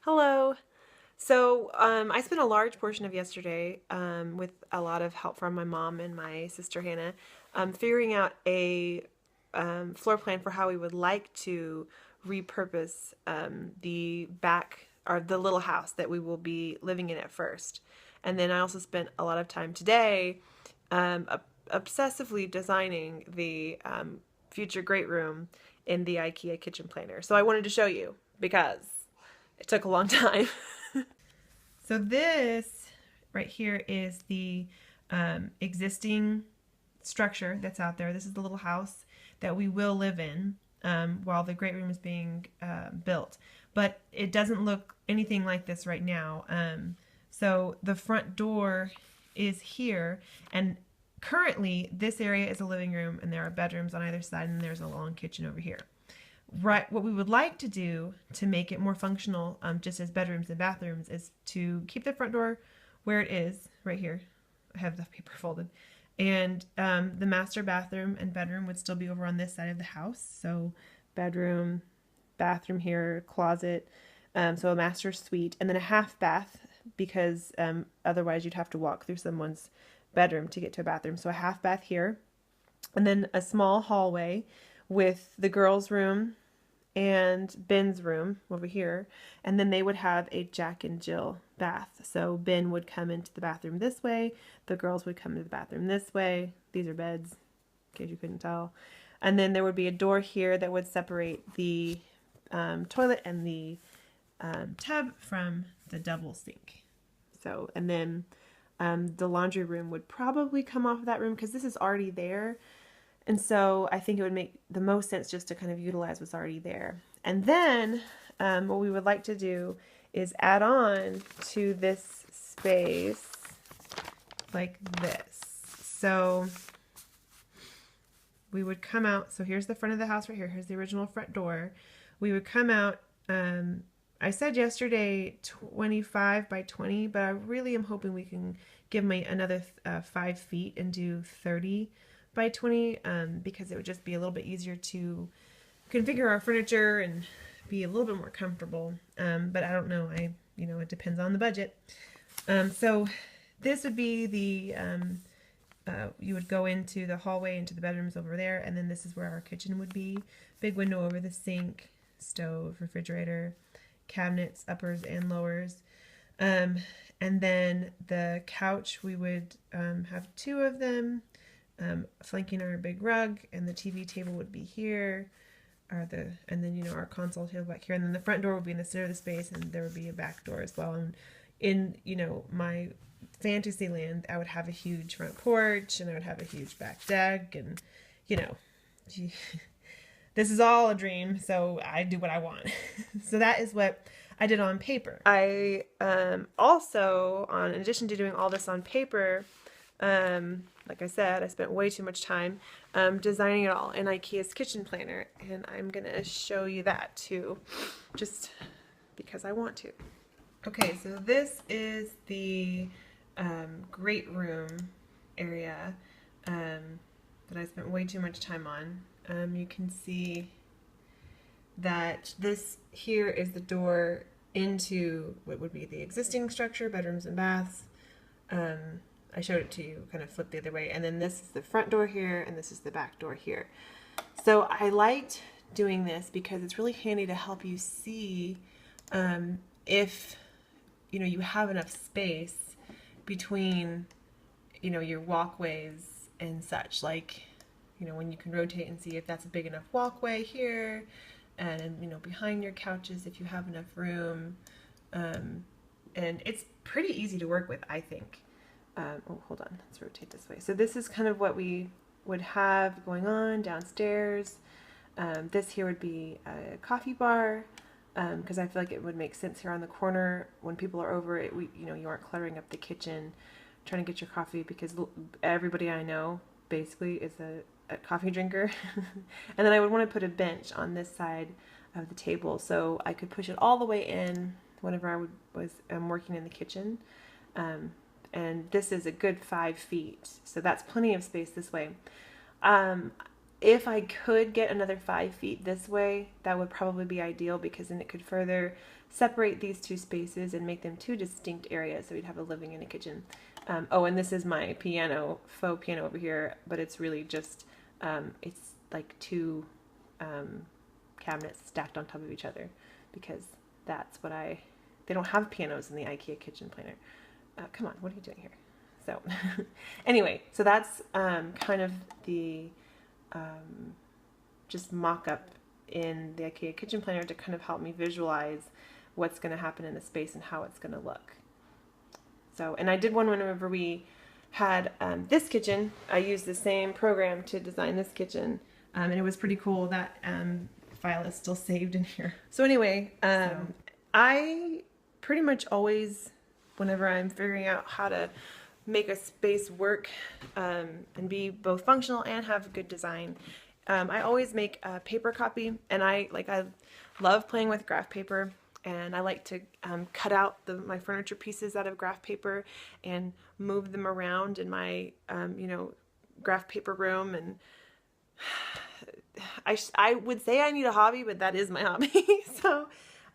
Hello. I spent a large portion of yesterday, with a lot of help from my mom and my sister Hannah, figuring out a floor plan for how we would like to repurpose the back or the little house that we will be living in at first. And then I also spent a lot of time today obsessively designing the future great room in the IKEA kitchen planner. So I wanted to show you because it took a long time. So this right here is the existing structure that's out there. This is the little house that we will live in while the great room is being built. But it doesn't look anything like this right now. So the front door is here, and currently this area is a living room, and there are bedrooms on either side, and there's a long kitchen over here. Right, what we would like to do to make it more functional, just as bedrooms and bathrooms, is to keep the front door where it is, right here. I have the paper folded. And the master bathroom and bedroom would still be over on this side of the house. So bedroom, bathroom here, closet, so a master suite, and then a half bath, because otherwise you'd have to walk through someone's bedroom to get to a bathroom. So a half bath here, and then a small hallway with the girls' room and Ben's room over here, and then they would have a Jack and Jill bath. So Ben would come into the bathroom this way, the girls would come into the bathroom this way. These are beds, in case you couldn't tell. And then there would be a door here that would separate the toilet and the tub from the double sink. So, and then the laundry room would probably come off of that room because this is already there. And so I think it would make the most sense just to kind of utilize what's already there. And then what we would like to do is add on to this space like this. So we would come out. So here's the front of the house right here. Here's the original front door. We would come out. I said yesterday 25 by 20, but I really am hoping we can give me another 5 feet and do 30 by 20, because it would just be a little bit easier to configure our furniture and be a little bit more comfortable. But I don't know. It depends on the budget. So this would be the, you would go into the hallway, into the bedrooms over there, and then this is where our kitchen would be. Big window over the sink, stove, refrigerator, cabinets, uppers and lowers. And then the couch, we would have 2 of them. Flanking our big rug, and the TV table would be here, and then our console table back here, and then the front door would be in the center of the space, and there would be a back door as well. And in my fantasy land, I would have a huge front porch, and I would have a huge back deck, and this is all a dream, so I do what I want. So that is what I did on paper. I also, in addition to doing all this on paper, like I said, I spent way too much time designing it all in IKEA's kitchen planner, and I'm going to show you that too, just because I want to. Okay, so this is the great room area that I spent way too much time on. You can see that this here is the door into what would be the existing structure, bedrooms and baths. I showed it to you kind of flipped the other way, and then this is the front door here, and this is the back door here. So I liked doing this because it's really handy to help you see if you have enough space between your walkways and such, like when you can rotate and see if that's a big enough walkway here, and behind your couches if you have enough room, and it's pretty easy to work with, I think. Oh, hold on, let's rotate this way. So this is kind of what we would have going on downstairs. This here would be a coffee bar, because I feel like it would make sense here on the corner when people are over. You aren't cluttering up the kitchen trying to get your coffee, because everybody I know basically is a coffee drinker. And then I would want to put a bench on this side of the table so I could push it all the way in whenever I was working in the kitchen. And this is a good 5 feet, so that's plenty of space this way. If I could get another 5 feet this way, that would probably be ideal, because then it could further separate these two spaces and make them two distinct areas. So we'd have a living and a kitchen. Oh, and this is my piano, faux piano over here, but it's really just, it's like two cabinets stacked on top of each other, because that's what they don't have pianos in the IKEA kitchen planner. Come on, what are you doing here? So anyway, so that's kind of the just mock-up in the IKEA kitchen planner to kind of help me visualize what's going to happen in the space and how it's going to look. So, and I did one whenever we had this kitchen. I used the same program to design this kitchen, and it was pretty cool. That file is still saved in here. So anyway, I pretty much always, whenever I'm figuring out how to make a space work and be both functional and have good design, I always make a paper copy, and I love playing with graph paper, and I like to cut out my furniture pieces out of graph paper and move them around in my graph paper room. And I would say I need a hobby, but that is my hobby.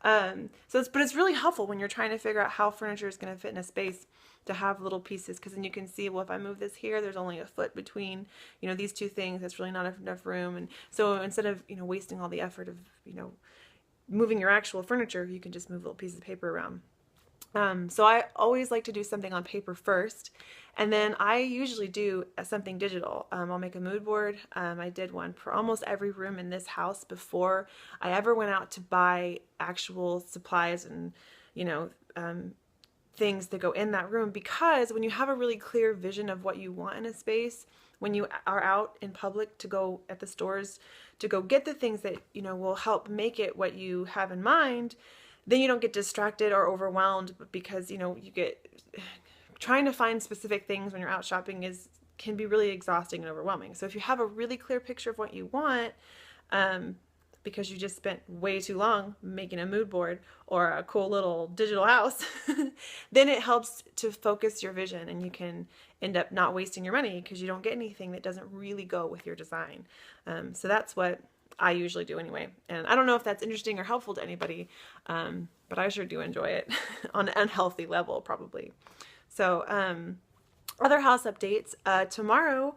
But it's really helpful when you're trying to figure out how furniture is going to fit in a space, to have little pieces, because then you can see, well, if I move this here, there's only a foot between, these two things. That's really not enough room. And so instead of, wasting all the effort of, moving your actual furniture, you can just move little pieces of paper around. So I always like to do something on paper first, and then I usually do something digital. I'll make a mood board. I did one for almost every room in this house before I ever went out to buy actual supplies and, things that go in that room, because when you have a really clear vision of what you want in a space, when you are out in public to go at the stores to go get the things that will help make it what you have in mind, then you don't get distracted or overwhelmed, because you get trying to find specific things when you're out shopping can be really exhausting and overwhelming. So if you have a really clear picture of what you want, because you just spent way too long making a mood board or a cool little digital house, then it helps to focus your vision, and you can end up not wasting your money because you don't get anything that doesn't really go with your design. So that's what I usually do anyway. And I don't know if that's interesting or helpful to anybody, but I sure do enjoy it on an unhealthy level, probably. So other house updates. Tomorrow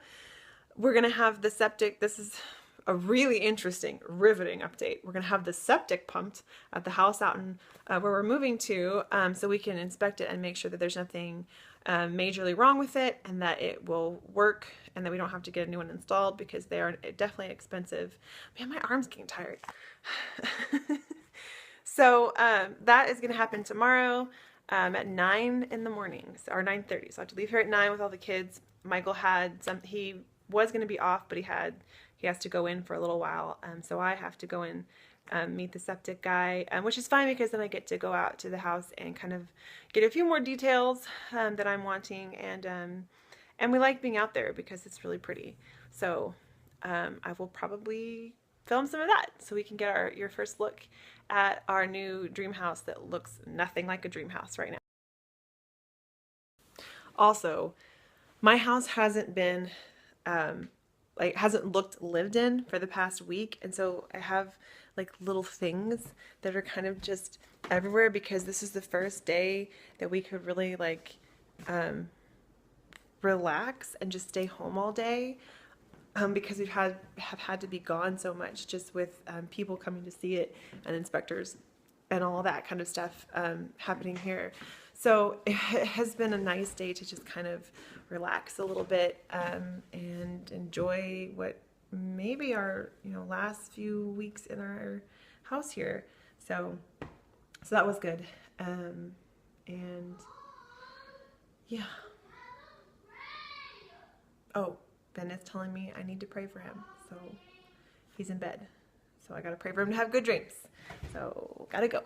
we're going to have the septic. This is a really interesting, riveting update. We're going to have the septic pumped at the house out in where we're moving to, so we can inspect it and make sure that there's nothing majorly wrong with it, and that it will work, and that we don't have to get a new one installed, because they are definitely expensive. Man, my arm's getting tired. So that is going to happen tomorrow at 9 in the morning, or 9:30. So I have to leave here at 9 with all the kids. Michael he was going to be off, but he has to go in for a little while, so I have to go in, meet the septic guy, which is fine, because then I get to go out to the house and kind of get a few more details that I'm wanting, and we like being out there because it's really pretty. So I will probably film some of that, so we can get your first look at our new dream house that looks nothing like a dream house right now. Also, my house hasn't been hasn't looked lived in for the past week, and so I have little things that are kind of just everywhere, because this is the first day that we could really relax and just stay home all day, because we have had to be gone so much, just with people coming to see it and inspectors and all that kind of stuff happening here. So it has been a nice day to just kind of relax a little bit and enjoy what maybe our last few weeks in our house here. So that was good. And yeah. Oh, Ben is telling me I need to pray for him. So he's in bed. So I gotta pray for him to have good dreams. So gotta go.